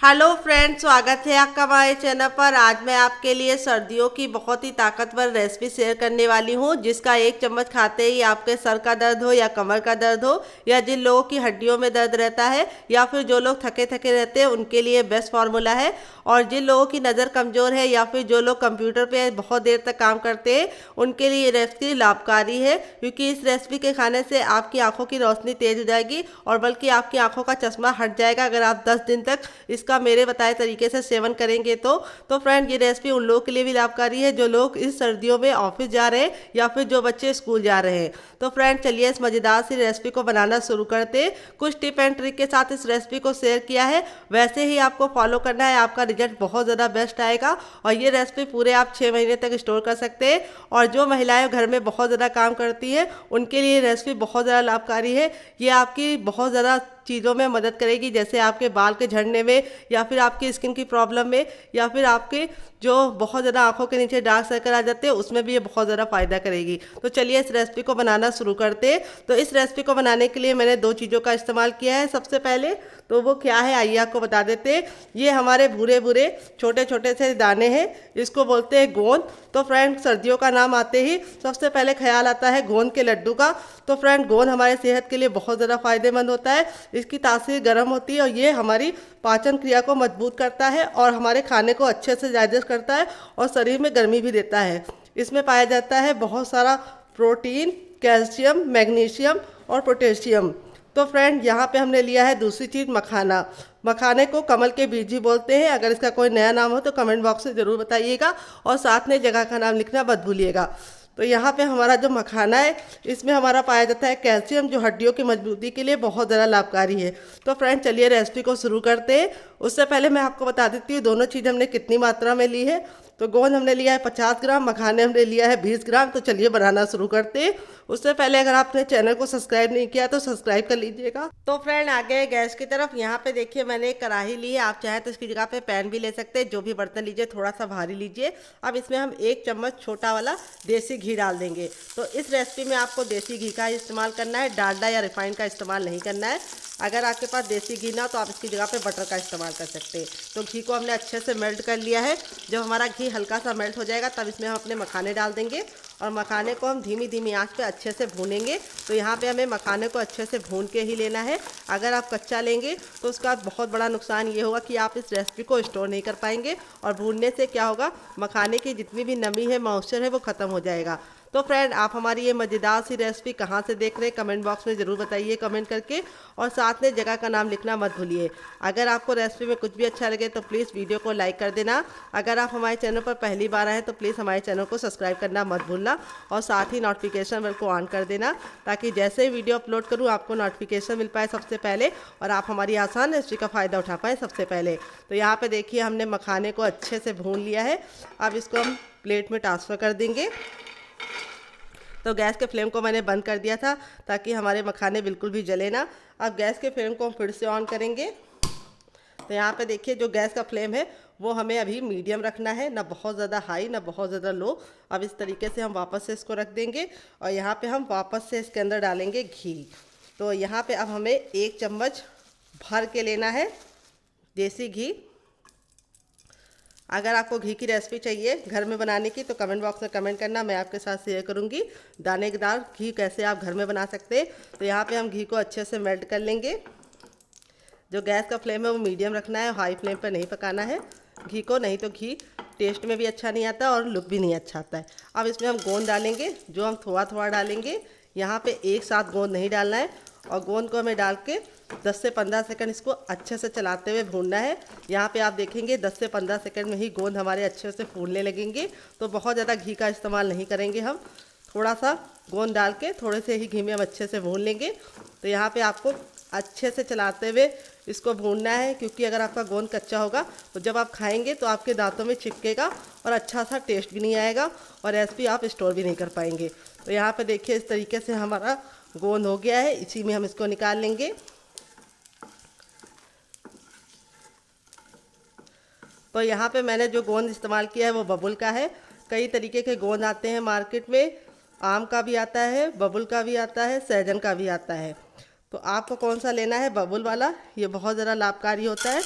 Hello friends, स्वागत है आपका हमारे चैनल पर। आज मैं आपके लिए सर्दियों की बहुत ही ताकतवर रेसिपी शेयर करने वाली हूं, जिसका एक चम्मच खाते ही आपके सर का दर्द हो या कमर का दर्द हो या जिन लोगों की हड्डियों में दर्द रहता है या फिर जो लोग थके थके रहते हैं उनके लिए बेस्ट फार्मूला है। और जिन लोगों की नज़र कमज़ोर है या फिर जो लोग कंप्यूटर पे बहुत देर तक काम करते हैं उनके लिए ये रेसिपी लाभकारी है, क्योंकि इस रेसिपी के खाने से आपकी आंखों की रोशनी तेज हो जाएगी और बल्कि आपकी आंखों का चश्मा हट जाएगा अगर आप 10 दिन तक इसका मेरे बताए तरीके से सेवन करेंगे तो फ्रेंड, ये रेसिपी उन लोगों के लिए भी लाभकारी है जो लोग इस सर्दियों में ऑफिस जा रहे हैं या फिर जो बच्चे स्कूल जा रहे हैं। तो फ्रेंड, चलिए इस मज़ेदार सी रेसिपी को बनाना शुरू करते हैं। कुछ टिप एंड ट्रिक के साथ इस रेसिपी को शेयर किया है, वैसे ही आपको फॉलो करना है, आपका रिजल्ट बहुत ज़्यादा बेस्ट आएगा। और ये रेसिपी पूरे आप 6 महीने तक स्टोर कर सकते हैं। और जो महिलाएं घर में बहुत ज़्यादा काम करती हैं उनके लिए रेसिपी बहुत ज़्यादा लाभकारी है। ये आपकी बहुत ज़्यादा चीज़ों में मदद करेगी, जैसे आपके बाल के झड़ने में या फिर आपकी स्किन की प्रॉब्लम में या फिर आपके जो बहुत ज़्यादा आंखों के नीचे डार्क सर्कल आ जाते हैं उसमें भी ये बहुत ज़्यादा फ़ायदा करेगी। तो चलिए इस रेसिपी को बनाना शुरू करते हैं। तो इस रेसिपी को बनाने के लिए मैंने 2 चीज़ों का इस्तेमाल किया है। सबसे पहले तो वो क्या है आइए आपको बता देते हैं। ये हमारे भूरे भूरे छोटे छोटे से दाने हैं, इसको बोलते हैं गोंद। तो फ्रेंड, सर्दियों का नाम आते ही सबसे पहले ख्याल आता है गोंद के लड्डू का। तो फ्रेंड, गोंद हमारे सेहत के लिए बहुत ज़्यादा फायदेमंद होता है। इसकी तासीर गर्म होती है और ये हमारी पाचन क्रिया को मजबूत करता है और हमारे खाने को अच्छे से डाइजेस्ट करता है और शरीर में गर्मी भी देता है। इसमें पाया जाता है बहुत सारा प्रोटीन, कैल्शियम, मैग्नीशियम और पोटेशियम। तो फ्रेंड, यहाँ पे हमने लिया है दूसरी चीज़ मखाना। मखाने को कमल के बीज भी बोलते हैं। अगर इसका कोई नया नाम हो तो कमेंट बॉक्स में ज़रूर बताइएगा और साथ में जगह का नाम लिखना मत भूलिएगा। तो यहाँ पे हमारा जो मखाना है इसमें हमारा पाया जाता है कैल्शियम, जो हड्डियों की मजबूती के लिए बहुत ज़्यादा लाभकारी है। तो फ्रेंड, चलिए रेसिपी को शुरू करते हैं। उससे पहले मैं आपको बता देती हूँ दोनों चीज़ हमने कितनी मात्रा में ली है। तो गोंद हमने लिया है 50 ग्राम, मखाने हमने लिया है 20 ग्राम। तो चलिए बनाना शुरू करते हैं। उससे पहले अगर आपने चैनल को सब्सक्राइब नहीं किया तो सब्सक्राइब कर लीजिएगा। तो फ्रेंड, आ गए गैस की तरफ। यहाँ पे देखिए मैंने एक कढ़ाई ली है, आप चाहे तो इसकी जगह पे पैन भी ले सकते हैं। जो भी बर्तन लीजिए थोड़ा सा भारी लीजिए। अब इसमें हम 1 चम्मच छोटा वाला देसी घी डाल देंगे। तो इस रेसिपी में आपको देसी घी का इस्तेमाल करना है, डालडा या रिफाइंड का इस्तेमाल नहीं करना है। अगर आपके पास देसी घी ना हो तो आप इसकी जगह पे बटर का इस्तेमाल कर सकते हैं। तो घी को हमने अच्छे से मेल्ट कर लिया है। जब हमारा घी हल्का सा मेल्ट हो जाएगा तब इसमें हम अपने मखाने डाल देंगे और मखाने को हम धीमी धीमी आंच पे अच्छे से भूनेंगे। तो यहाँ पे हमें मखाने को अच्छे से भून के ही लेना है। अगर आप कच्चा लेंगे तो उसका बहुत बड़ा नुकसान ये होगा कि आप इस रेसिपी को स्टोर नहीं कर पाएंगे और भूनने से क्या होगा, मखाने की जितनी भी नमी है, मॉइस्चर है, वो ख़त्म हो जाएगा। तो फ्रेंड, आप हमारी ये मज़ेदार सी रेसिपी कहाँ से देख रहे हैं कमेंट बॉक्स में ज़रूर बताइए कमेंट करके, और साथ में जगह का नाम लिखना मत भूलिए। अगर आपको रेसिपी में कुछ भी अच्छा लगे तो प्लीज़ वीडियो को लाइक कर देना। अगर आप हमारे चैनल पर पहली बार आए तो प्लीज़ हमारे चैनल को सब्सक्राइब करना मत भूलना और साथ ही नोटिफिकेशन बेल को ऑन कर देना, ताकि जैसे ही वीडियो अपलोड करूँ आपको नोटिफिकेशन मिल पाए सबसे पहले और आप हमारी आसान रेसिपी का फ़ायदा उठा पाएँ सबसे पहले। तो यहाँ पर देखिए हमने मखाने को अच्छे से भून लिया है। अब इसको हम प्लेट में ट्रांसफ़र कर देंगे। तो गैस के फ्लेम को मैंने बंद कर दिया था ताकि हमारे मखाने बिल्कुल भी जले ना। अब गैस के फ्लेम को हम फिर से ऑन करेंगे। तो यहाँ पे देखिए जो गैस का फ्लेम है वो हमें अभी मीडियम रखना है, ना बहुत ज़्यादा हाई ना बहुत ज़्यादा लो। अब इस तरीके से हम वापस से इसको रख देंगे और यहाँ पे हम वापस से इसके अंदर डालेंगे घी। तो यहाँ पे अब हमें 1 चम्मच भर के लेना है देसी घी। अगर आपको घी की रेसिपी चाहिए घर में बनाने की तो कमेंट बॉक्स में कमेंट करना, मैं आपके साथ शेयर करूंगी दानेदार घी कैसे आप घर में बना सकते हैं। तो यहाँ पे हम घी को अच्छे से मेल्ट कर लेंगे। जो गैस का फ्लेम है वो मीडियम रखना है, हाई फ्लेम पर नहीं पकाना है घी को, नहीं तो घी टेस्ट में भी अच्छा नहीं आता और लुक भी नहीं अच्छा आता है। अब इसमें हम गोंद डालेंगे, जो हम थोड़ा थोड़ा डालेंगे। यहाँ पे एक साथ गोंद नहीं डालना है और गोंद को हमें डाल के 10 से 15 सेकंड इसको अच्छे से चलाते हुए भूनना है। यहाँ पे आप देखेंगे 10 से 15 सेकंड में ही गोंद हमारे अच्छे से फूलने लगेंगे। तो बहुत ज़्यादा घी का इस्तेमाल नहीं करेंगे हम, थोड़ा सा गोंद डाल के थोड़े से ही घी में हम अच्छे से भून लेंगे। तो यहाँ पे आपको अच्छे से चलाते हुए इसको भूनना है, क्योंकि अगर आपका गोंद कच्चा होगा तो जब आप खाएंगे तो आपके दांतों में चिपकेगा और अच्छा सा टेस्ट भी नहीं आएगा और रेसिपी आप स्टोर भी नहीं कर पाएंगे। तो यहाँ पे देखिए इस तरीके से हमारा गोंद हो गया है, इसी में हम इसको निकाल लेंगे। तो यहाँ पे मैंने जो गोंद इस्तेमाल किया है वो बबुल का है। कई तरीके के गोंद आते हैं मार्केट में, आम का भी आता है, बबुल का भी आता है, सहजन का भी आता है। तो आपको कौन सा लेना है, बबुल वाला, ये बहुत ज़्यादा लाभकारी होता है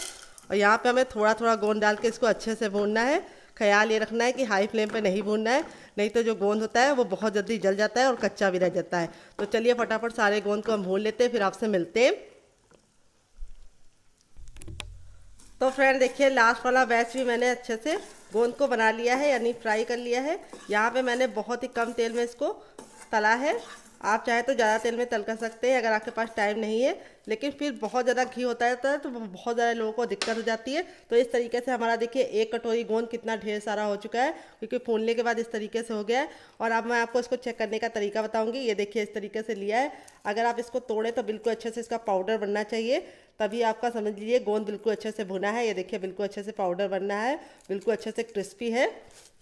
और यहाँ पे हमें थोड़ा थोड़ा गोंद डाल के इसको अच्छे से भूनना है। ख्याल ये रखना है कि हाई फ्लेम पे नहीं भूनना है, नहीं तो जो गोंद होता है वो बहुत जल्दी जल जाता है और कच्चा भी रह जाता है। तो चलिए फटाफट सारे गोंद को हम भून लेते हैं, फिर आपसे मिलते हैं। तो फ्रेंड देखिए, लास्ट वाला बैच भी मैंने अच्छे से गोंद को बना लिया है, यानी फ्राई कर लिया है। यहाँ पे मैंने बहुत ही कम तेल में इसको तला है। आप चाहे तो ज़्यादा तेल में तल कर सकते हैं अगर आपके पास टाइम नहीं है, लेकिन फिर बहुत ज़्यादा घी होता है तो बहुत ज़्यादा लोगों को दिक्कत हो जाती है। तो इस तरीके से हमारा देखिए 1 कटोरी गोंद कितना ढेर सारा हो चुका है, क्योंकि फूलने के बाद इस तरीके से हो गया है। और अब मैं आपको इसको चेक करने का तरीका बताऊंगी। ये देखिए इस तरीके से लिया है। अगर आप इसको तोड़े तो बिल्कुल अच्छे से इसका पाउडर बनना चाहिए, तभी आपका समझ लीजिए गोंद बिल्कुल अच्छे से भुना है। ये देखिए बिल्कुल अच्छे से पाउडर बनना है, बिल्कुल अच्छे से क्रिस्पी है।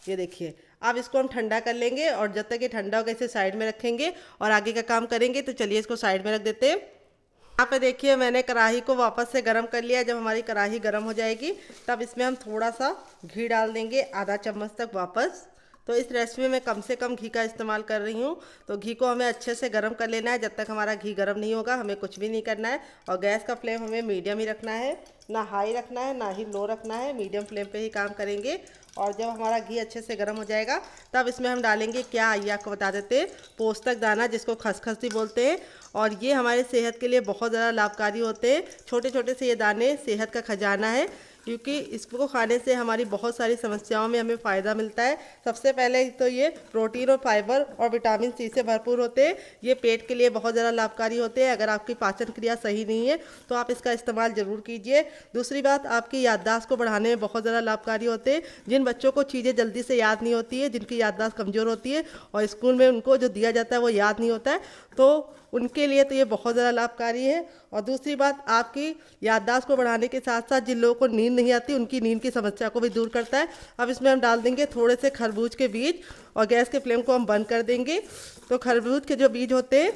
ये देखिए अब इसको हम ठंडा कर लेंगे, और जब तक ये ठंडा होगा इसे साइड में रखेंगे और आगे का काम करेंगे। तो चलिए इसको साइड में रख देते हैं। यहाँ पे देखिए मैंने कढ़ाई को वापस से गर्म कर लिया। जब हमारी कढ़ाई गर्म हो जाएगी तब इसमें हम थोड़ा सा घी डाल देंगे, आधा चम्मच तक वापस। तो इस रेसिपी में मैं कम से कम घी का इस्तेमाल कर रही हूँ। तो घी को हमें अच्छे से गर्म कर लेना है। जब तक हमारा घी गर्म नहीं होगा हमें कुछ भी नहीं करना है। और गैस का फ्लेम हमें मीडियम ही रखना है, ना हाई रखना है ना ही लो रखना है, मीडियम फ्लेम पे ही काम करेंगे। और जब हमारा घी अच्छे से गर्म हो जाएगा तब इसमें हम डालेंगे क्या, आइए आपको बता देते हैं, पोस्तक दाना, जिसको खसखस भी बोलते हैं। और ये हमारे सेहत के लिए बहुत ज़्यादा लाभकारी होते हैं। छोटे छोटे से ये दाने सेहत का खजाना है, क्योंकि इसको खाने से हमारी बहुत सारी समस्याओं में हमें फ़ायदा मिलता है। सबसे पहले तो ये प्रोटीन और फाइबर और विटामिन सी से भरपूर होते हैं। ये पेट के लिए बहुत ज़्यादा लाभकारी होते हैं। अगर आपकी पाचन क्रिया सही नहीं है तो आप इसका इस्तेमाल ज़रूर कीजिए। दूसरी बात, आपकी याददाश्त को बढ़ाने में बहुत ज़्यादा लाभकारी होते हैं। जिन बच्चों को चीज़ें जल्दी से याद नहीं होती है, जिनकी याददाश्त कमज़ोर होती है और स्कूल में उनको जो दिया जाता है वो याद नहीं होता है, तो उनके लिए तो ये बहुत ज़्यादा लाभकारी है। और दूसरी बात, आपकी याददाश्त को बढ़ाने के साथ साथ जिन लोगों को नींद नहीं आती उनकी नींद की समस्या को भी दूर करता है। अब इसमें हम डाल देंगे थोड़े से खरबूज के बीज, और गैस के फ्लेम को हम बंद कर देंगे। तो खरबूज के जो बीज होते हैं,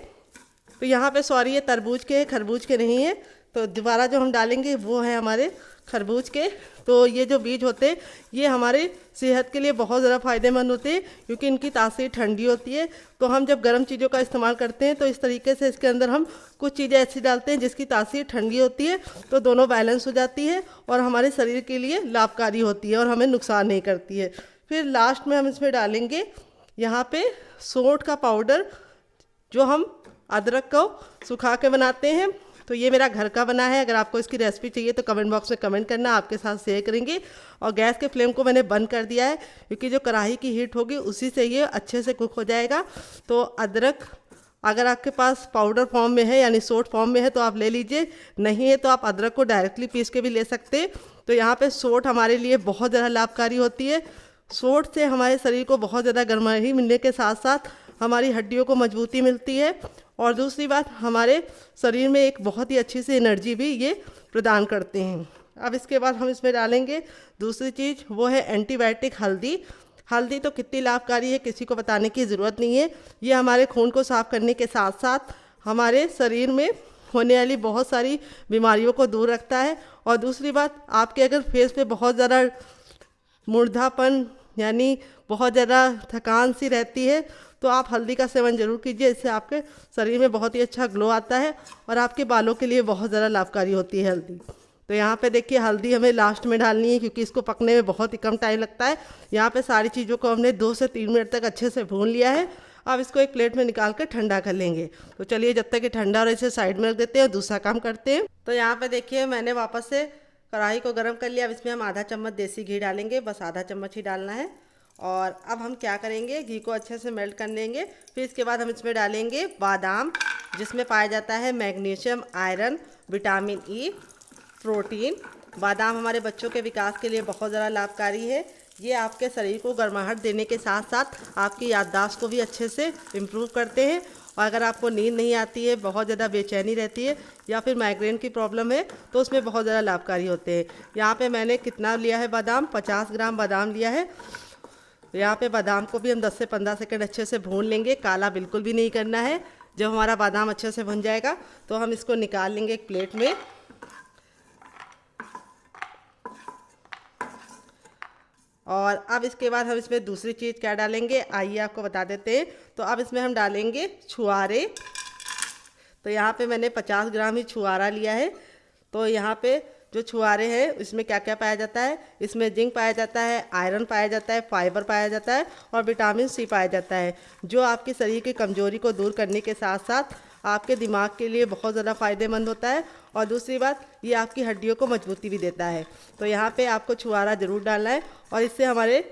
तो यहाँ पे सॉरी ये तरबूज के हैं, खरबूज के नहीं है। तो दोबारा जो हम डालेंगे वो है हमारे खरबूज के। तो ये जो बीज होते हैं ये हमारे सेहत के लिए बहुत ज़्यादा फ़ायदेमंद होते हैं, क्योंकि इनकी तासीर ठंडी होती है। तो हम जब गर्म चीज़ों का इस्तेमाल करते हैं तो इस तरीके से इसके अंदर हम कुछ चीज़ें ऐसी डालते हैं जिसकी तासीर ठंडी होती है, तो दोनों बैलेंस हो जाती है और हमारे शरीर के लिए लाभकारी होती है और हमें नुकसान नहीं करती है। फिर लास्ट में हम इसमें डालेंगे यहाँ पे सौंठ का पाउडर, जो हम अदरक को सुखा के बनाते हैं। तो ये मेरा घर का बना है। अगर आपको इसकी रेसिपी चाहिए तो कमेंट बॉक्स में कमेंट करना, आपके साथ शेयर करेंगे। और गैस के फ्लेम को मैंने बंद कर दिया है, क्योंकि जो कढ़ाई की हीट होगी उसी से ये अच्छे से कुक हो जाएगा। तो अदरक अगर आपके पास पाउडर फॉर्म में है यानी सोट फॉर्म में है तो आप ले लीजिए, नहीं है तो आप अदरक को डायरेक्टली पीस के भी ले सकते हैं। तो यहाँ पे सोट हमारे लिए बहुत ज़्यादा लाभकारी होती है। सोट से हमारे शरीर को बहुत ज़्यादा गर्माई मिलने के साथ साथ हमारी हड्डियों को मजबूती मिलती है। और दूसरी बात, हमारे शरीर में एक बहुत ही अच्छी सी एनर्जी भी ये प्रदान करते हैं। अब इसके बाद हम इसमें डालेंगे दूसरी चीज़, वो है एंटीबायोटिक हल्दी। हल्दी तो कितनी लाभकारी है किसी को बताने की ज़रूरत नहीं है। ये हमारे खून को साफ़ करने के साथ साथ हमारे शरीर में होने वाली बहुत सारी बीमारियों को दूर रखता है। और दूसरी बात, आपके अगर फेस पे बहुत ज़्यादा मुर्दापन यानी बहुत ज़्यादा थकान सी रहती है तो आप हल्दी का सेवन जरूर कीजिए। इससे आपके शरीर में बहुत ही अच्छा ग्लो आता है और आपके बालों के लिए बहुत ज़्यादा लाभकारी होती है हल्दी। तो यहाँ पे देखिए हल्दी हमें लास्ट में डालनी है, क्योंकि इसको पकने में बहुत ही कम टाइम लगता है। यहाँ पे सारी चीज़ों को हमने 2 से 3 मिनट तक अच्छे से भून लिया है। अब इसको एक प्लेट में निकाल कर ठंडा कर लेंगे। तो चलिए जब तक ये ठंडा और इसे साइड में रख देते हैं, दूसरा काम करते हैं। तो यहाँ पे देखिए मैंने वापस से कढ़ाई को गर्म कर लिया। अब इसमें हम आधा चम्मच देसी घी डालेंगे, बस आधा चम्मच ही डालना है। और अब हम क्या करेंगे, घी को अच्छे से मेल्ट कर लेंगे। फिर इसके बाद हम इसमें डालेंगे बादाम, जिसमें पाया जाता है magnesium, iron, vitamin E, protein. बादाम हमारे बच्चों के विकास के लिए बहुत ज़्यादा लाभकारी है। ये आपके शरीर को गर्माहट देने के साथ साथ आपकी याददाश्त को भी अच्छे से इम्प्रूव करते हैं। और अगर आपको नींद नहीं आती है, बहुत ज़्यादा बेचैनी रहती है या फिर माइग्रेन की प्रॉब्लम है तो उसमें बहुत ज़्यादा लाभकारी होते हैं। यहाँ पे मैंने कितना लिया है बादाम, 50 ग्राम बादाम लिया है। यहाँ पे बादाम को भी हम 10 से 15 सेकंड अच्छे से भून लेंगे, काला बिल्कुल भी नहीं करना है। जब हमारा बादाम अच्छे से भुन जाएगा तो हम इसको निकाल लेंगे एक प्लेट में। और अब इसके बाद हम इसमें दूसरी चीज़ क्या डालेंगे, आइए आपको बता देते हैं। तो अब इसमें हम डालेंगे छुआरे। तो यहाँ पे मैंने 50 ग्राम ही छुआरा लिया है। तो यहाँ पे जो छुहारे हैं इसमें क्या क्या पाया जाता है, इसमें जिंक पाया जाता है, आयरन पाया जाता है, फाइबर पाया जाता है और विटामिन सी पाया जाता है, जो आपके शरीर की कमजोरी को दूर करने के साथ साथ आपके दिमाग के लिए बहुत ज़्यादा फ़ायदेमंद होता है। और दूसरी बात, ये आपकी हड्डियों को मजबूती भी देता है। तो यहाँ पे आपको छुहारा ज़रूर डालना है और इससे हमारे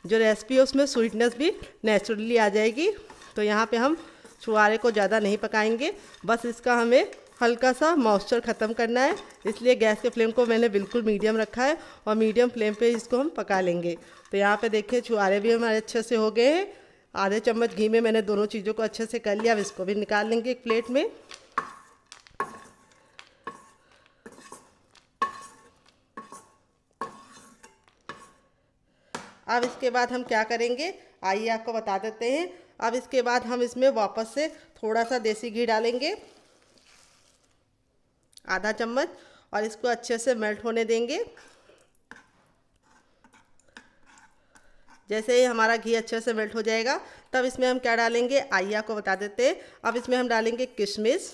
जो रेसिपी है उसमें स्वीटनेस भी नेचुरली आ जाएगी। तो यहाँ पे हम छुहारे को ज़्यादा नहीं पकाएंगे, बस इसका हमें हल्का सा मॉइस्चर ख़त्म करना है, इसलिए गैस के फ्लेम को मैंने बिल्कुल मीडियम रखा है और मीडियम फ्लेम पे इसको हम पका लेंगे। तो यहाँ पे देखिए छुहारे भी हमारे अच्छे से हो गए हैं। आधे चम्मच घी में मैंने दोनों चीज़ों को अच्छे से कर लिया। अब इसको भी निकाल लेंगे एक प्लेट में। अब इसके बाद हम क्या करेंगे, आइए आपको बता देते हैं। अब इसके बाद हम इसमें वापस से थोड़ा सा देसी घी डालेंगे, आधा चम्मच, और इसको अच्छे से मेल्ट होने देंगे। जैसे ही हमारा घी अच्छे से मेल्ट हो जाएगा तब इसमें हम क्या डालेंगे, आइए आपको बता देते हैं। अब इसमें हम डालेंगे किशमिश।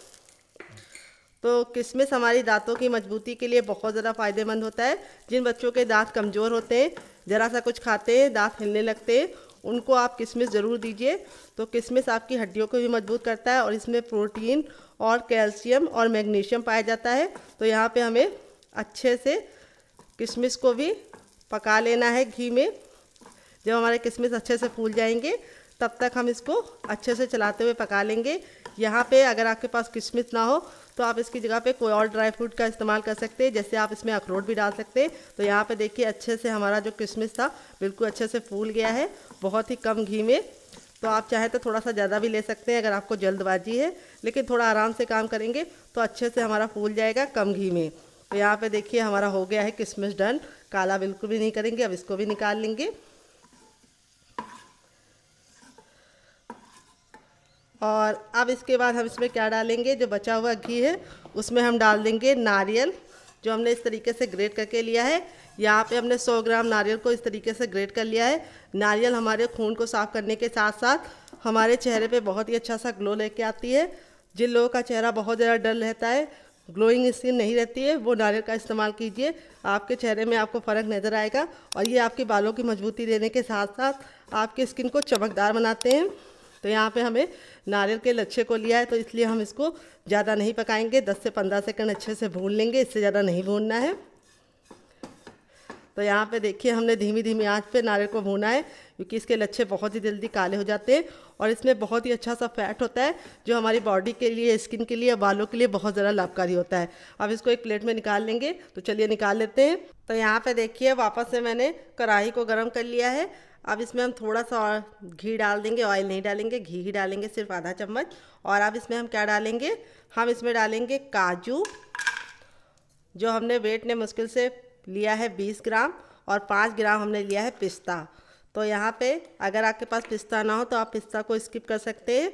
तो किशमिश हमारी दांतों की मजबूती के लिए बहुत ज़्यादा फ़ायदेमंद होता है। जिन बच्चों के दांत कमज़ोर होते हैं, ज़रा सा कुछ खाते हैं दांत हिलने लगते हैं, उनको आप किशमिश ज़रूर दीजिए। तो किशमिश आपकी हड्डियों को भी मजबूत करता है और इसमें प्रोटीन और कैल्शियम और मैग्नीशियम पाया जाता है। तो यहाँ पे हमें अच्छे से किशमिश को भी पका लेना है घी में। जब हमारे किशमिश अच्छे से फूल जाएंगे तब तक हम इसको अच्छे से चलाते हुए पका लेंगे। यहाँ पे अगर आपके पास किशमिश ना हो तो आप इसकी जगह पे कोई और ड्राई फ्रूट का इस्तेमाल कर सकते हैं, जैसे आप इसमें अखरोट भी डाल सकते हैं। तो यहाँ पे देखिए अच्छे से हमारा जो किशमिश था बिल्कुल अच्छे से फूल गया है, बहुत ही कम घी में। तो आप चाहे तो थोड़ा सा ज़्यादा भी ले सकते हैं अगर आपको जल्दबाजी है, लेकिन थोड़ा आराम से काम करेंगे तो अच्छे से हमारा फूल जाएगा कम घी में। तो यहाँ पे देखिए हमारा हो गया है किशमिश डन, काला बिल्कुल भी नहीं करेंगे। अब इसको भी निकाल लेंगे और अब इसके बाद हम इसमें क्या डालेंगे, जो बचा हुआ घी है उसमें हम डाल देंगे नारियल, जो हमने इस तरीके से ग्रेट करके लिया है। यहाँ पे हमने 100 ग्राम नारियल को इस तरीके से ग्रेट कर लिया है। नारियल हमारे खून को साफ़ करने के साथ साथ हमारे चेहरे पे बहुत ही अच्छा सा ग्लो लेके आती है। जिन लोगों का चेहरा बहुत ज़्यादा डल रहता है, ग्लोइंग स्किन नहीं रहती है, वो नारियल का इस्तेमाल कीजिए, आपके चेहरे में आपको फ़र्क नज़र आएगा। और ये आपके बालों की मजबूती देने के साथ साथ आपकी स्किन को चमकदार बनाते हैं। तो यहाँ पे हमें नारियल के लच्छे को लिया है, तो इसलिए हम इसको ज़्यादा नहीं पकाएंगे, 10 से 15 सेकंड अच्छे से भून लेंगे, इससे ज़्यादा नहीं भूनना है। तो यहाँ पे देखिए हमने धीमी धीमी आंच पे नारियल को भूना है, क्योंकि इसके लच्छे बहुत ही जल्दी काले हो जाते हैं और इसमें बहुत ही अच्छा सा फैट होता है, जो हमारी बॉडी के लिए, स्किन के लिए, बालों के लिए बहुत ज़्यादा लाभकारी होता है। अब इसको एक प्लेट में निकाल लेंगे। तो चलिए निकाल लेते हैं। तो यहाँ पे देखिए वापस से मैंने कढ़ाई को गर्म कर लिया है। अब इसमें हम थोड़ा सा और घी डाल देंगे, ऑयल नहीं डालेंगे, घी ही डालेंगे, सिर्फ आधा चम्मच। और अब इसमें हम क्या डालेंगे, हम इसमें डालेंगे काजू, जो हमने वेट ने मुश्किल से लिया है 20 ग्राम, और 5 ग्राम हमने लिया है पिस्ता। तो यहाँ पे अगर आपके पास पिस्ता ना हो तो आप पिस्ता को स्किप कर सकते हैं,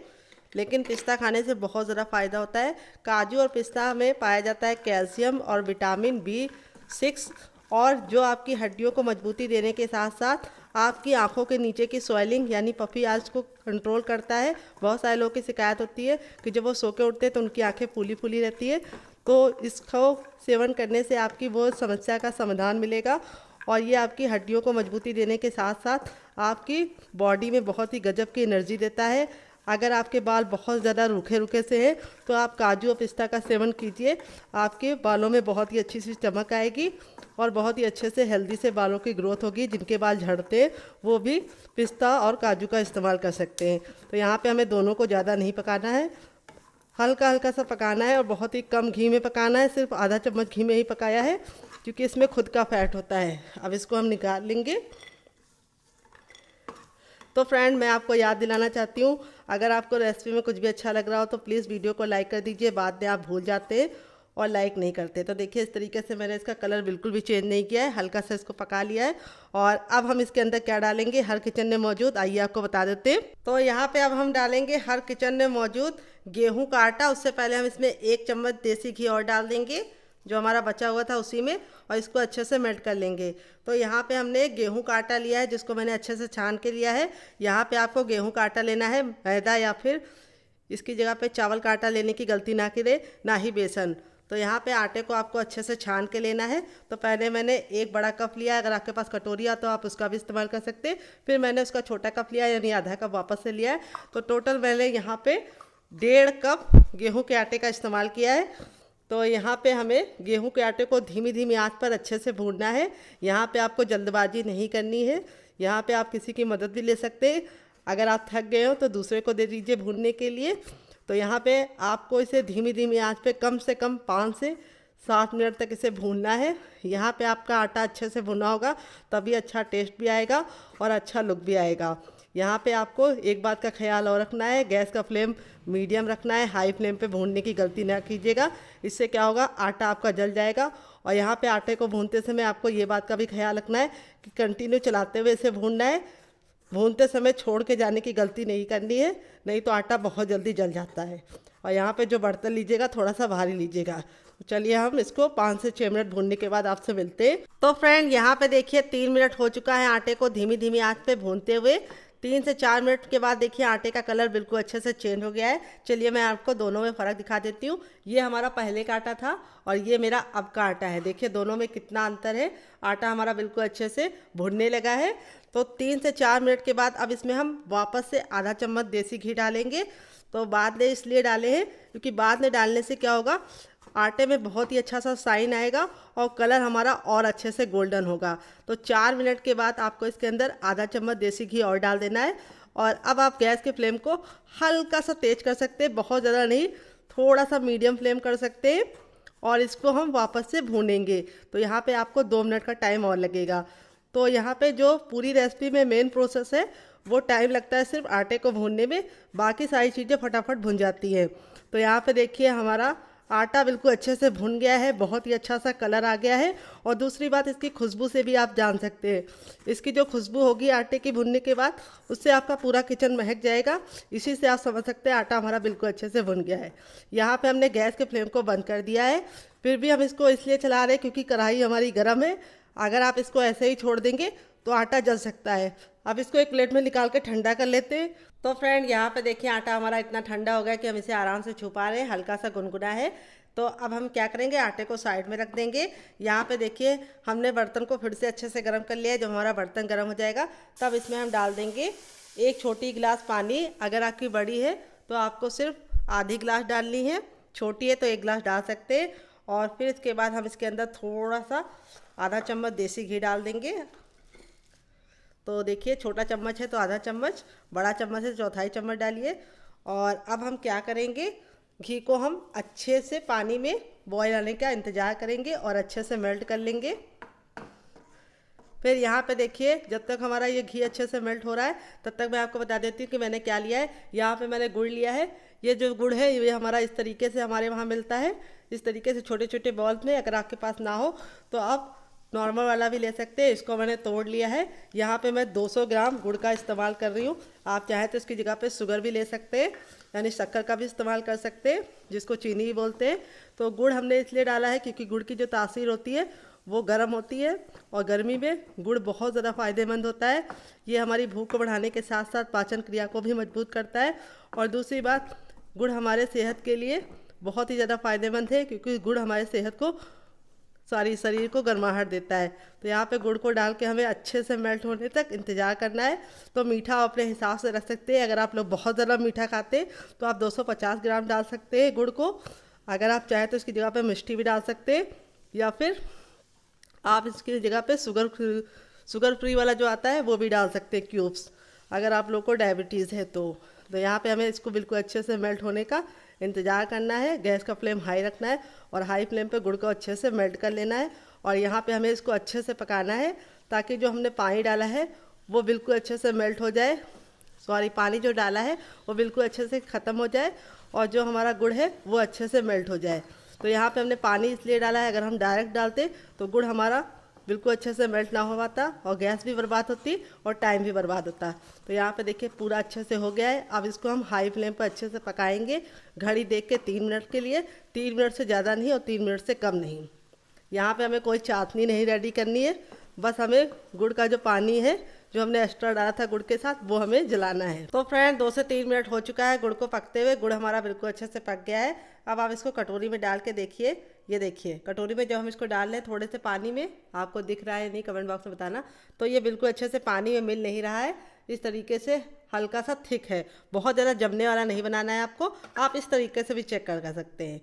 लेकिन पिस्ता खाने से बहुत ज़्यादा फ़ायदा होता है। काजू और पिस्ता में पाया जाता है कैल्शियम और विटामिन B6, और जो आपकी हड्डियों को मजबूती देने के साथ साथ आपकी आंखों के नीचे की स्वेलिंग यानी पफी आइज को कंट्रोल करता है। बहुत सारे लोगों की शिकायत होती है कि जब वो सो के उठते हैं तो उनकी आंखें फूली फूली रहती है। तो इसको सेवन करने से आपकी वो समस्या का समाधान मिलेगा और ये आपकी हड्डियों को मजबूती देने के साथ साथ आपकी बॉडी में बहुत ही गजब की एनर्जी देता है। अगर आपके बाल बहुत ज़्यादा रूखे रूखे से हैं तो आप काजू और पिस्ता का सेवन कीजिए, आपके बालों में बहुत ही अच्छी सी चमक आएगी और बहुत ही अच्छे से हेल्दी से बालों की ग्रोथ होगी। जिनके बाल झड़ते हैं वो भी पिस्ता और काजू का इस्तेमाल कर सकते हैं। तो यहाँ पे हमें दोनों को ज़्यादा नहीं पकाना है, हल्का हल्का सा पकाना है और बहुत ही कम घी में पकाना है। सिर्फ आधा चम्मच घी में ही पकाया है क्योंकि इसमें खुद का फैट होता है। अब इसको हम निकाल लेंगे। तो फ्रेंड, मैं आपको याद दिलाना चाहती हूँ, अगर आपको रेसिपी में कुछ भी अच्छा लग रहा हो तो प्लीज़ वीडियो को लाइक कर दीजिए। बाद में आप भूल जाते हैं और लाइक नहीं करते। तो देखिए इस तरीके से मैंने इसका कलर बिल्कुल भी चेंज नहीं किया है, हल्का सा इसको पका लिया है। और अब हम इसके अंदर क्या डालेंगे, हर किचन में मौजूद, आइए आपको बता देते हैं। तो यहाँ पे अब हम डालेंगे हर किचन में मौजूद गेहूं का आटा। उससे पहले हम इसमें 1 चम्मच देसी घी और डाल देंगे जो हमारा बचा हुआ था उसी में, और इसको अच्छे से मेल्ट कर लेंगे। तो यहाँ पे हमने गेहूं का आटा लिया है जिसको मैंने अच्छे से छान के लिया है। यहाँ पे आपको गेहूं का आटा लेना है, मैदा या फिर इसकी जगह पे चावल का आटा लेने की गलती ना करें, ना ही बेसन। तो यहाँ पे आटे को आपको अच्छे से छान के लेना है। तो पहले मैंने एक बड़ा कप लिया है, अगर आपके पास कटोरी है तो आप उसका भी इस्तेमाल कर सकते हैं। फिर मैंने उसका छोटा कप लिया यानी आधा कप वापस से लिया है। तो टोटल मैंने यहाँ पे 1.5 कप गेहूं के आटे का इस्तेमाल किया है। तो यहाँ पे हमें गेहूं के आटे को धीमी धीमी आंच पर अच्छे से भूनना है। यहाँ पे आपको जल्दबाजी नहीं करनी है। यहाँ पे आप किसी की मदद भी ले सकते हैं। अगर आप थक गए हो तो दूसरे को दे दीजिए भूनने के लिए। तो यहाँ पे आपको इसे धीमी धीमी आंच पे कम से कम 5 से 7 मिनट तक इसे भूनना है। यहाँ पे आपका आटा अच्छे से भुना होगा तभी अच्छा टेस्ट भी आएगा और अच्छा लुक भी आएगा। यहाँ पे आपको एक बात का ख्याल और रखना है, गैस का फ्लेम मीडियम रखना है, हाई फ्लेम पे भूनने की गलती ना कीजिएगा। इससे क्या होगा, आटा आपका जल जाएगा। और यहाँ पे आटे को भूनते समय आपको ये बात का भी ख्याल रखना है कि कंटिन्यू चलाते हुए इसे भूनना है। भूनते समय छोड़ के जाने की गलती नहीं करनी है, नहीं तो आटा बहुत जल्दी जल जाता है। और यहाँ पे जो बर्तन लीजिएगा थोड़ा सा भारी लीजिएगा। चलिए हम इसको 5 से 6 मिनट भूनने के बाद आपसे मिलते हैं। तो फ्रेंड यहाँ पे देखिए 3 मिनट हो चुका है आटे को धीमी धीमी आंच पे भूनते हुए। 3 से 4 मिनट के बाद देखिए आटे का कलर बिल्कुल अच्छे से चेंज हो गया है। चलिए मैं आपको दोनों में फ़र्क दिखा देती हूँ। ये हमारा पहले का आटा था और ये मेरा अब का आटा है। देखिए दोनों में कितना अंतर है। आटा हमारा बिल्कुल अच्छे से भुनने लगा है। तो 3 से 4 मिनट के बाद अब इसमें हम वापस से आधा चम्मच देसी घी डालेंगे। तो बाद में इसलिए डाले हैं क्योंकि बाद में डालने से क्या होगा, आटे में बहुत ही अच्छा सा साइन आएगा और कलर हमारा और अच्छे से गोल्डन होगा। तो 4 मिनट के बाद आपको इसके अंदर आधा चम्मच देसी घी और डाल देना है। और अब आप गैस के फ्लेम को हल्का सा तेज कर सकते हैं, बहुत ज़्यादा नहीं, थोड़ा सा मीडियम फ्लेम कर सकते हैं। और इसको हम वापस से भूनेंगे। तो यहाँ पे आपको 2 मिनट का टाइम और लगेगा। तो यहाँ पे जो पूरी रेसिपी में मेन प्रोसेस है वो टाइम लगता है सिर्फ आटे को भूनने में, बाकी सारी चीज़ें फटाफट भुन जाती हैं। तो यहाँ पे देखिए हमारा आटा बिल्कुल अच्छे से भुन गया है, बहुत ही अच्छा सा कलर आ गया है। और दूसरी बात, इसकी खुशबू से भी आप जान सकते हैं, इसकी जो खुशबू होगी आटे की भुनने के बाद, उससे आपका पूरा किचन महक जाएगा। इसी से आप समझ सकते हैं आटा हमारा बिल्कुल अच्छे से भुन गया है। यहाँ पे हमने गैस के फ्लेम को बंद कर दिया है। फिर भी हम इसको इसलिए चला रहे हैं क्योंकि कढ़ाई हमारी गर्म है। अगर आप इसको ऐसे ही छोड़ देंगे तो आटा जल सकता है। अब इसको एक प्लेट में निकाल के ठंडा कर लेते हैं। तो फ्रेंड यहाँ पे देखिए आटा हमारा इतना ठंडा हो गया कि हम इसे आराम से छू पा रहे हैं, हल्का सा गुनगुना है। तो अब हम क्या करेंगे, आटे को साइड में रख देंगे। यहाँ पे देखिए हमने बर्तन को फिर से अच्छे से गर्म कर लिया है। जब हमारा बर्तन गर्म हो जाएगा तब इसमें हम डाल देंगे 1 छोटी गिलास पानी। अगर आपकी बड़ी है तो आपको सिर्फ आधी गिलास डालनी है, छोटी है तो 1 गिलास डाल सकते हैं। और फिर इसके बाद हम इसके अंदर थोड़ा सा आधा चम्मच देसी घी डाल देंगे। तो देखिए छोटा चम्मच है तो आधा चम्मच, बड़ा चम्मच है तो चौथाई चम्मच डालिए। और अब हम क्या करेंगे, घी को हम अच्छे से पानी में बॉयल आने का इंतज़ार करेंगे और अच्छे से मेल्ट कर लेंगे। फिर यहाँ पे देखिए जब तक हमारा ये घी अच्छे से मेल्ट हो रहा है तब तक मैं आपको बता देती हूँ कि मैंने क्या लिया है। यहाँ पे मैंने गुड़ लिया है। ये जो गुड़ है ये हमारा इस तरीके से हमारे वहाँ मिलता है, इस तरीके से छोटे छोटे बॉल्स में। अगर आपके पास ना हो तो आप नॉर्मल वाला भी ले सकते हैं। इसको मैंने तोड़ लिया है। यहाँ पे मैं 200 ग्राम गुड़ का इस्तेमाल कर रही हूँ। आप चाहें तो इसकी जगह पे शुगर भी ले सकते हैं, यानी शक्कर का भी इस्तेमाल कर सकते हैं, जिसको चीनी भी बोलते हैं। तो गुड़ हमने इसलिए डाला है क्योंकि गुड़ की जो तासीर होती है वो गर्म होती है और गर्मी में गुड़ बहुत ज़्यादा फ़ायदेमंद होता है। ये हमारी भूख को बढ़ाने के साथ साथ पाचन क्रिया को भी मजबूत करता है। और दूसरी बात, गुड़ हमारे सेहत के लिए बहुत ही ज़्यादा फ़ायदेमंद है क्योंकि गुड़ हमारे सेहत को, सारी शरीर को गर्माहट देता है। तो यहाँ पे गुड़ को डाल के हमें अच्छे से मेल्ट होने तक इंतज़ार करना है। तो मीठा अपने हिसाब से रख सकते हैं। अगर आप लोग बहुत ज़्यादा मीठा खाते हैं तो आप 250 ग्राम डाल सकते हैं गुड़ को। अगर आप चाहें तो इसकी जगह पे मिष्टी भी डाल सकते हैं, या फिर आप इसकी जगह पे शुगर फ्री वाला जो आता है वो भी डाल सकते हैं, क्यूब्स, अगर आप लोग को डायबिटीज़ है तो। यहाँ पे हमें इसको बिल्कुल अच्छे से मेल्ट होने का इंतज़ार करना है। गैस का फ्लेम हाई रखना है और हाई फ्लेम पे गुड़ को अच्छे से मेल्ट कर लेना है। और यहाँ पे हमें इसको अच्छे से पकाना है ताकि जो हमने पानी डाला है वो बिल्कुल अच्छे से मेल्ट हो जाए। पानी जो डाला है वो बिल्कुल अच्छे से ख़त्म हो जाए और जो हमारा गुड़ है वो अच्छे से मेल्ट हो जाए। तो यहाँ पे हमने पानी इसलिए डाला है, अगर हम डायरेक्ट डालते तो गुड़ हमारा बिल्कुल अच्छे से मेल्ट ना हो पाता और गैस भी बर्बाद होती और टाइम भी बर्बाद होता। तो यहाँ पे देखिए पूरा अच्छे से हो गया है। अब इसको हम हाई फ्लेम पर अच्छे से पकाएंगे, घड़ी देख के 3 मिनट के लिए। 3 मिनट से ज़्यादा नहीं और 3 मिनट से कम नहीं। यहाँ पे हमें कोई चाशनी नहीं रेडी करनी है। बस हमें गुड़ का जो पानी है जो हमने एक्स्ट्रा डाला था गुड़ के साथ वो हमें जलाना है। तो फ्रेंड 2 से 3 मिनट हो चुका है गुड़ को पकते हुए। गुड़ हमारा बिल्कुल अच्छे से पक गया है। अब आप इसको कटोरी में डाल के देखिए। ये देखिए कटोरी में जब हम इसको डाल रहे हैं थोड़े से पानी में, आपको दिख रहा है नहीं कमेंट बॉक्स में बताना। तो ये बिल्कुल अच्छे से पानी में मिल नहीं रहा है। इस तरीके से हल्का सा थिक है, बहुत ज़्यादा जमने वाला नहीं बनाना है आपको। आप इस तरीके से भी चेक कर सकते हैं।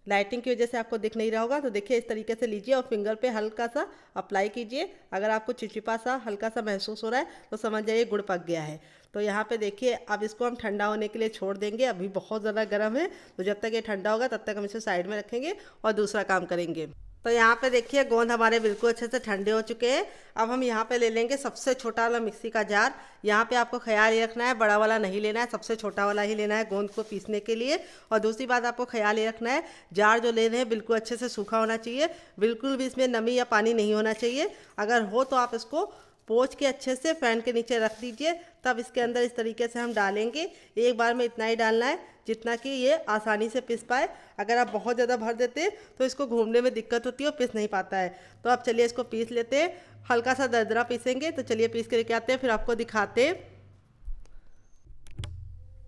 लाइटिंग की वजह से आपको दिख नहीं रहा होगा, तो देखिए इस तरीके से लीजिए और फिंगर पे हल्का सा अप्लाई कीजिए। अगर आपको चिपचिपा सा हल्का सा महसूस हो रहा है तो समझ जाइए गुड़ पक गया है। तो यहाँ पे देखिए अब इसको हम ठंडा होने के लिए छोड़ देंगे। अभी बहुत ज़्यादा गर्म है, तो जब तक ये ठंडा होगा तब तक हम इसे साइड में रखेंगे और दूसरा काम करेंगे। तो यहाँ पे देखिए गोंद हमारे बिल्कुल अच्छे से ठंडे हो चुके हैं। अब हम यहाँ पे ले लेंगे सबसे छोटा वाला मिक्सी का जार। यहाँ पे आपको ख्याल ये रखना है बड़ा वाला नहीं लेना है, सबसे छोटा वाला ही लेना है गोंद को पीसने के लिए। और दूसरी बात आपको ख्याल ये रखना है जार जो ले रहे हैं बिल्कुल अच्छे से सूखा होना चाहिए, बिल्कुल भी इसमें नमी या पानी नहीं होना चाहिए। अगर हो तो आप इसको पोंछ के अच्छे से फैन के नीचे रख दीजिए, तब इसके अंदर इस तरीके से हम डालेंगे। एक बार में इतना ही डालना है जितना कि ये आसानी से पिस पाए। अगर आप बहुत ज़्यादा भर देते हैं तो इसको घूमने में दिक्कत होती है और पिस नहीं पाता है। तो आप चलिए इसको पीस लेते हैं, हल्का सा दरदरा पीसेंगे। तो चलिए पीस के लेके आते हैं, फिर आपको दिखाते हैं।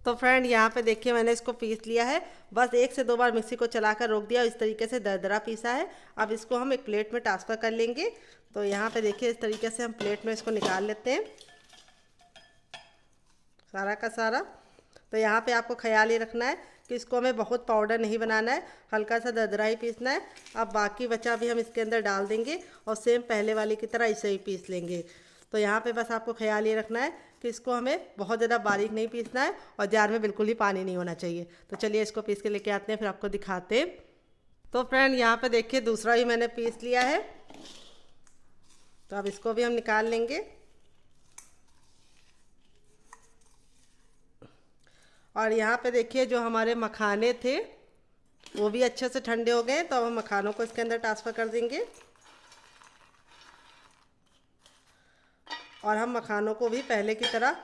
तो फ्रेंड यहाँ पे देखिए मैंने इसको पीस लिया है। बस 1 से 2 बार मिक्सी को चलाकर रोक दिया, इस तरीके से दरदरा पीसा है। अब इसको हम एक प्लेट में ट्रांसफ़र कर लेंगे। तो यहाँ पे देखिए इस तरीके से हम प्लेट में इसको निकाल लेते हैं सारा का सारा। तो यहाँ पे आपको ख्याल ये रखना है कि इसको हमें बहुत पाउडर नहीं बनाना है, हल्का सा दरदरा ही पीसना है। अब बाकी बचा भी हम इसके अंदर डाल देंगे और सेम पहले वाली की तरह इसे ही पीस लेंगे। तो यहाँ पे बस आपको ख्याल ये रखना है कि इसको हमें बहुत ज़्यादा बारीक नहीं पीसना है और जार में बिल्कुल ही पानी नहीं होना चाहिए। तो चलिए इसको पीस के लेके आते हैं, फिर आपको दिखाते हैं। तो फ्रेंड यहाँ पे देखिए दूसरा ही मैंने पीस लिया है। तो अब इसको भी हम निकाल लेंगे। और यहाँ पे देखिए जो हमारे मखाने थे वो भी अच्छे से ठंडे हो गए। तो अब हम मखानों को इसके अंदर ट्रांसफ़र कर देंगे और हम मखानों को भी पहले की तरह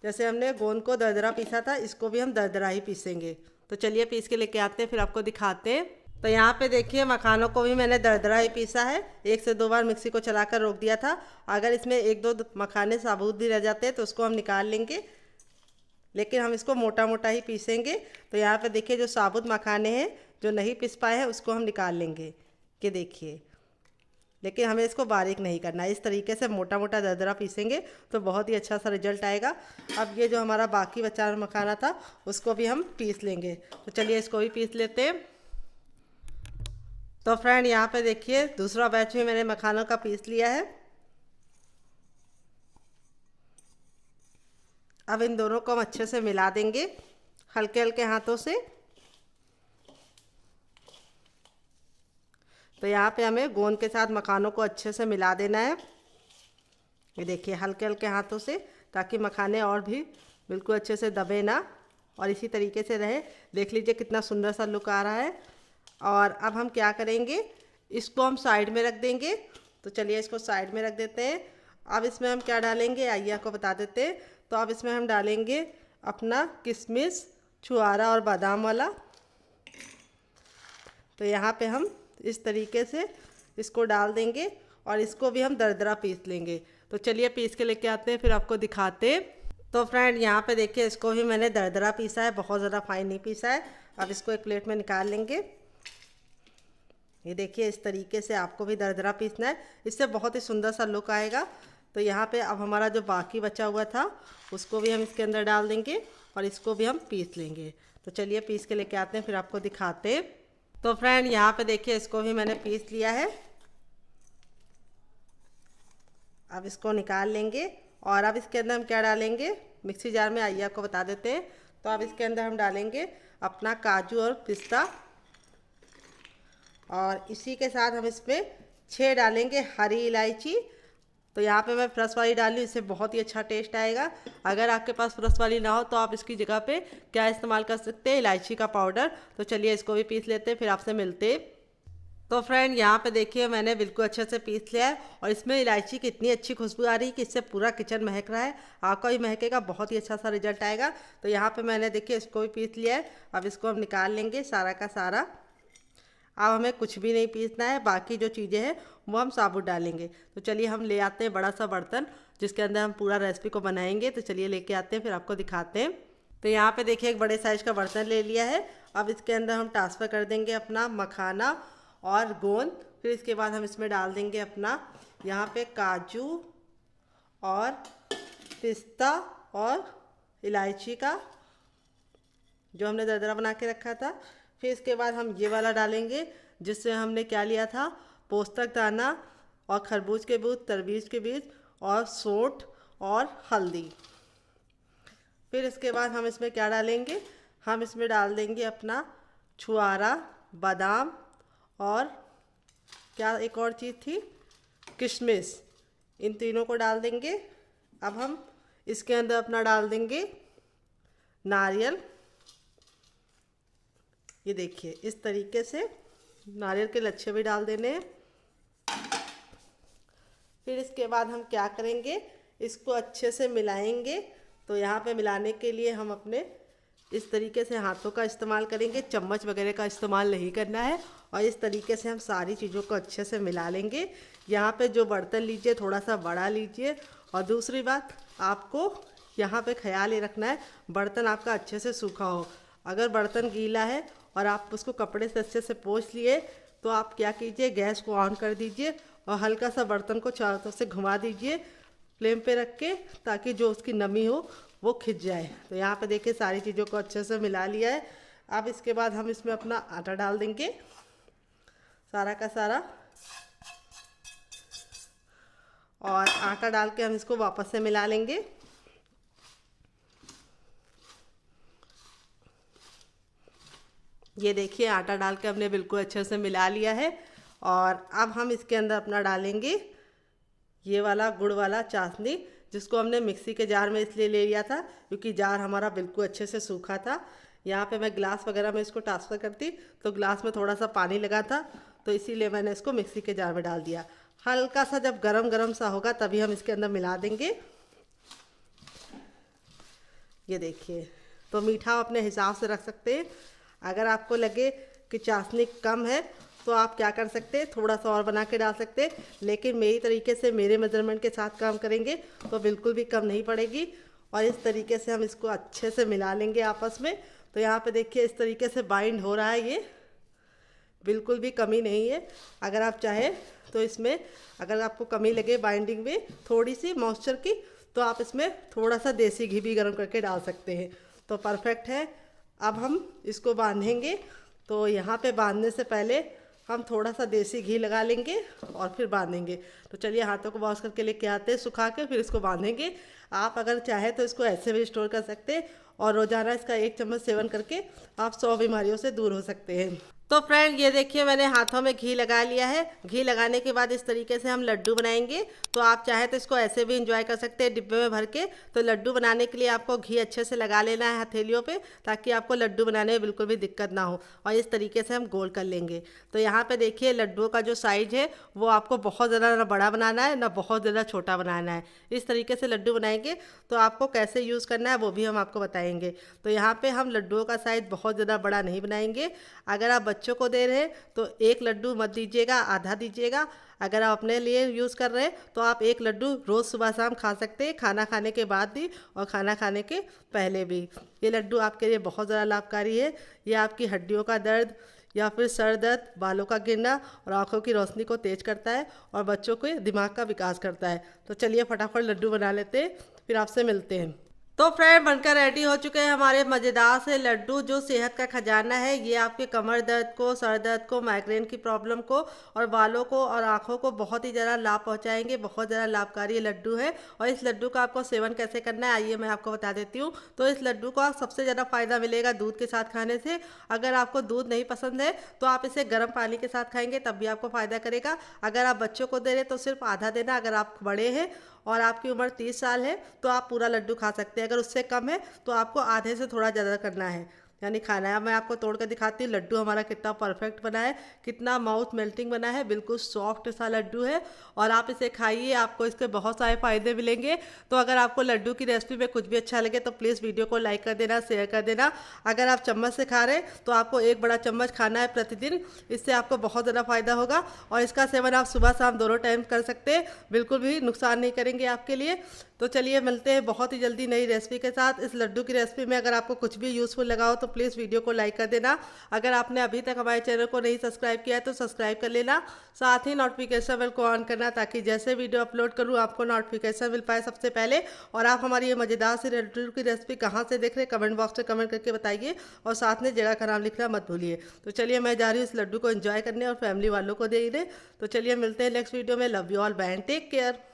जैसे हमने गोंद को दरदरा पीसा था इसको भी हम दरदरा ही पीसेंगे। तो चलिए पीस के लेके आते हैं, फिर आपको दिखाते हैं। तो यहाँ पे देखिए मखानों को भी मैंने दरदरा ही पीसा है। 1 से 2 बार मिक्सी को चलाकर रोक दिया था। अगर इसमें 1-2 मखाने साबुत भी रह जाते हैं तो उसको हम निकाल लेंगे, लेकिन हम इसको मोटा मोटा ही पीसेंगे। तो यहाँ पे देखिए जो साबुत मखाने हैं जो नहीं पिस पाए हैं उसको हम निकाल लेंगे। कि देखिए, लेकिन हमें इसको बारीक नहीं करना है, इस तरीके से मोटा मोटा दरदरा पीसेंगे तो बहुत ही अच्छा सा रिजल्ट आएगा। अब ये जो हमारा बाकी बचा मखाना था उसको भी हम पीस लेंगे। तो चलिए इसको भी पीस लेते हैं। तो फ्रेंड यहाँ पे देखिए दूसरा बैच भी मैंने मखानों का पीस लिया है। अब इन दोनों को हम अच्छे से मिला देंगे हल्के हल्के हाथों से। तो यहाँ पे हमें गोंद के साथ मखानों को अच्छे से मिला देना है। ये देखिए हल्के हल्के हाथों से, ताकि मखाने और भी बिल्कुल अच्छे से दबे ना और इसी तरीके से रहे। देख लीजिए कितना सुंदर सा लुक आ रहा है। और अब हम क्या करेंगे, इसको हम साइड में रख देंगे। तो चलिए इसको साइड में रख देते हैं। अब इसमें हम क्या डालेंगे आइए आपको बता देते हैं। तो अब इसमें हम डालेंगे अपना किशमिश, छुआरा और बादाम वाला। तो यहाँ पे हम इस तरीके से इसको डाल देंगे और इसको भी हम दरदरा पीस लेंगे। तो चलिए पीस के लेके आते हैं, फिर आपको दिखाते हैं। तो फ्रेंड यहाँ पे देखिए इसको भी मैंने दरदरा पीसा है, बहुत ज़्यादा फाइन नहीं पीसा है। अब इसको एक प्लेट में निकाल लेंगे। ये देखिए इस तरीके से आपको भी दरदरा पीसना है, इससे बहुत ही सुंदर सा लुक आएगा। तो यहाँ पे अब हमारा जो बाकी बचा हुआ था उसको भी हम इसके अंदर डाल देंगे और इसको भी हम पीस लेंगे। तो चलिए पीस के लेके आते हैं, फिर आपको दिखाते हैं। तो फ्रेंड यहाँ पे देखिए इसको भी मैंने पीस लिया है। अब इसको निकाल लेंगे और अब इसके अंदर हम क्या डालेंगे, मिक्सी जार में आइए आपको बता देते हैं। तो अब इसके अंदर हम डालेंगे अपना काजू और पिस्ता और इसी के साथ हम इसमें 6 डालेंगे हरी इलायची। तो यहाँ पे मैं फ्रेश वाली डाली हूँ, इससे बहुत ही अच्छा टेस्ट आएगा। अगर आपके पास फ्रेश वाली ना हो तो आप इसकी जगह पे क्या इस्तेमाल कर सकते हैं, इलायची का पाउडर। तो चलिए इसको भी पीस लेते हैं, फिर आपसे मिलते। तो फ्रेंड यहाँ पे देखिए मैंने बिल्कुल अच्छे से पीस लिया है और इसमें इलायची की इतनी अच्छी खुशबू आ रही है कि इससे पूरा किचन महक रहा है। आपका भी महकेगा, बहुत ही अच्छा सा रिजल्ट आएगा। तो यहाँ पे मैंने देखिए इसको भी पीस लिया है। अब इसको हम निकाल लेंगे सारा का सारा। अब हमें कुछ भी नहीं पीसना है, बाकी जो चीज़ें हैं वो हम साबुत डालेंगे। तो चलिए हम ले आते हैं बड़ा सा बर्तन जिसके अंदर हम पूरा रेसिपी को बनाएंगे। तो चलिए लेके आते हैं, फिर आपको दिखाते हैं। तो यहाँ पे देखिए एक बड़े साइज़ का बर्तन ले लिया है। अब इसके अंदर हम ट्रांसफ़र कर देंगे अपना मखाना और गोंद। फिर इसके बाद हम इसमें डाल देंगे अपना यहाँ पे काजू और पिस्ता और इलायची का जो हमने दरदरा बना के रखा था। फिर इसके बाद हम ये वाला डालेंगे जिससे हमने क्या लिया था, पोस्तक दाना और खरबूज के बीज, तरबूज के बीज और सौंठ और हल्दी। फिर इसके बाद हम इसमें क्या डालेंगे, हम इसमें डाल देंगे अपना छुआरा, बादाम और क्या एक और चीज़ थी, किशमिश। इन तीनों को डाल देंगे। अब हम इसके अंदर अपना डाल देंगे नारियल। ये देखिए इस तरीके से नारियल के लच्छे भी डाल देने हैं। फिर इसके बाद हम क्या करेंगे, इसको अच्छे से मिलाएंगे। तो यहाँ पे मिलाने के लिए हम अपने इस तरीके से हाथों का इस्तेमाल करेंगे, चम्मच वगैरह का इस्तेमाल नहीं करना है। और इस तरीके से हम सारी चीज़ों को अच्छे से मिला लेंगे। यहाँ पे जो बर्तन लीजिए थोड़ा सा बड़ा लीजिए। और दूसरी बात, आपको यहाँ पे ख्याल ये रखना है बर्तन आपका अच्छे से सूखा हो। अगर बर्तन गीला है और आप उसको कपड़े से अच्छे से पोंछ लिए तो आप क्या कीजिए, गैस को ऑन कर दीजिए और हल्का सा बर्तन को चारों तरफ से घुमा दीजिए फ्लेम पे रख के, ताकि जो उसकी नमी हो वो खिंच जाए। तो यहाँ पे देखिए सारी चीज़ों को अच्छे से मिला लिया है। अब इसके बाद हम इसमें अपना आटा डाल देंगे सारा का सारा, और आटा डाल के हम इसको वापस से मिला लेंगे। ये देखिए आटा डाल के हमने बिल्कुल अच्छे से मिला लिया है। और अब हम इसके अंदर अपना डालेंगे ये वाला गुड़ वाला चाशनी, जिसको हमने मिक्सी के जार में इसलिए ले लिया था क्योंकि जार हमारा बिल्कुल अच्छे से सूखा था। यहाँ पे मैं गिलास वगैरह में इसको ट्रांसफ़र करती तो गिलास में थोड़ा सा पानी लगा था, तो इसीलिए मैंने इसको मिक्सी के जार में डाल दिया। हल्का सा जब गरम गरम सा होगा तभी हम इसके अंदर मिला देंगे। ये देखिए, तो मीठा अपने हिसाब से रख सकते हैं। अगर आपको लगे कि चाशनी कम है तो आप क्या कर सकते हैं, थोड़ा सा और बना के डाल सकते हैं। लेकिन मेरी तरीके से, मेरे मेजरमेंट के साथ काम करेंगे तो बिल्कुल भी कम नहीं पड़ेगी। और इस तरीके से हम इसको अच्छे से मिला लेंगे आपस में। तो यहाँ पे देखिए इस तरीके से बाइंड हो रहा है, ये बिल्कुल भी कमी नहीं है। अगर आप चाहें तो इसमें, अगर आपको कमी लगे बाइंडिंग में थोड़ी सी मॉइस्चर की, तो आप इसमें थोड़ा सा देसी घी भी गर्म करके डाल सकते हैं। तो परफेक्ट है। अब हम इसको बांधेंगे। तो यहाँ पे बांधने से पहले हम थोड़ा सा देसी घी लगा लेंगे और फिर बांधेंगे। तो चलिए हाथों को वॉश करके लेके आते हैं सुखा के, फिर इसको बांधेंगे। आप अगर चाहे तो इसको ऐसे भी स्टोर कर सकते हैं और रोज़ाना इसका 1 चम्मच सेवन करके आप 100 बीमारियों से दूर हो सकते हैं। तो फ्रेंड ये देखिए मैंने हाथों में घी लगा लिया है। घी लगाने के बाद इस तरीके से हम लड्डू बनाएंगे। तो आप चाहे तो इसको ऐसे भी इंजॉय कर सकते हैं डिब्बे में भर के। तो लड्डू बनाने के लिए आपको घी अच्छे से लगा लेना है हथेलियों पे, ताकि आपको लड्डू बनाने में बिल्कुल भी दिक्कत ना हो। और इस तरीके से हम गोल कर लेंगे। तो यहाँ पे देखिए लड्डुओं का जो साइज है वो आपको बहुत ज़्यादा ना बड़ा बनाना है ना बहुत ज़्यादा छोटा बनाना है। इस तरीके से लड्डू बनाएंगे। तो आपको कैसे यूज़ करना है वो भी हम आपको बताएंगे। तो यहाँ पे हम लड्डुओं का साइज बहुत ज़्यादा बड़ा नहीं बनाएंगे। अगर आप बच्चों को दे रहे हैं तो 1 लड्डू मत दीजिएगा, आधा दीजिएगा। अगर आप अपने लिए यूज़ कर रहे हैं तो आप 1 लड्डू रोज़ सुबह शाम खा सकते हैं, खाना खाने के बाद भी और खाना खाने के पहले भी। ये लड्डू आपके लिए बहुत ज़्यादा लाभकारी है। ये आपकी हड्डियों का दर्द या फिर सर दर्द, बालों का गिरना और आँखों की रोशनी को तेज करता है और बच्चों के दिमाग का विकास करता है। तो चलिए फटाफट लड्डू बना लेते हैं, फिर आपसे मिलते हैं। तो फ्रेंड बनकर रेडी हो चुके हैं हमारे मज़ेदार से लड्डू, जो सेहत का खजाना है। ये आपके कमर दर्द को, सर दर्द को, माइग्रेन की प्रॉब्लम को और बालों को और आँखों को बहुत ही ज़्यादा लाभ पहुंचाएंगे। बहुत ज़्यादा लाभकारी ये लड्डू है। और इस लड्डू का आपको सेवन कैसे करना है आइए मैं आपको बता देती हूँ। तो इस लड्डू को आप सबसे ज़्यादा फ़ायदा मिलेगा दूध के साथ खाने से। अगर आपको दूध नहीं पसंद है तो आप इसे गर्म पानी के साथ खाएंगे तब भी आपको फ़ायदा करेगा। अगर आप बच्चों को दे रहे तो सिर्फ आधा देना। अगर आप बड़े हैं और आपकी उम्र 30 साल है तो आप पूरा लड्डू खा सकते हैं। अगर उससे कम है तो आपको आधे से थोड़ा ज़्यादा करना है। यानी खाना है। अब मैं आपको तोड़ कर दिखाती हूँ लड्डू हमारा कितना परफेक्ट बना है, कितना माउथ मेल्टिंग बना है, बिल्कुल सॉफ्ट सा लड्डू है। और आप इसे खाइए, आपको इसके बहुत सारे फायदे मिलेंगे। तो अगर आपको लड्डू की रेसिपी में कुछ भी अच्छा लगे तो प्लीज़ वीडियो को लाइक कर देना, शेयर कर देना। अगर आप चम्मच से खा रहे हैं तो आपको 1 बड़ा चम्मच खाना है प्रतिदिन, इससे आपको बहुत ज़्यादा फायदा होगा। और इसका सेवन आप सुबह शाम दोनों टाइम कर सकते हैं, बिल्कुल भी नुकसान नहीं करेंगे आपके लिए। तो चलिए मिलते हैं बहुत ही जल्दी नई रेसिपी के साथ। इस लड्डू की रेसिपी में अगर आपको कुछ भी यूज़फुल लगा हो तो प्लीज़ वीडियो को लाइक कर देना। अगर आपने अभी तक हमारे चैनल को नहीं सब्सक्राइब किया है तो सब्सक्राइब कर लेना, साथ ही नोटिफिकेशन बेल को ऑन करना ताकि जैसे वीडियो अपलोड करूँ आपको नोटिफिकेशन मिल पाए सबसे पहले। और आप हमारी ये मज़ेदार सी लड्डू की रेसिपी कहाँ से देख रहे हैं कमेंट बॉक्स में कमेंट करके बताइए, और साथ में जगह का नाम लिखना मत भूलिए। तो चलिए मैं जा रही हूँ इस लड्डू को एंजॉय करने और फैमिली वालों को देने। तो चलिए मिलते हैं नेक्स्ट वीडियो में। Love you all, bye and take care.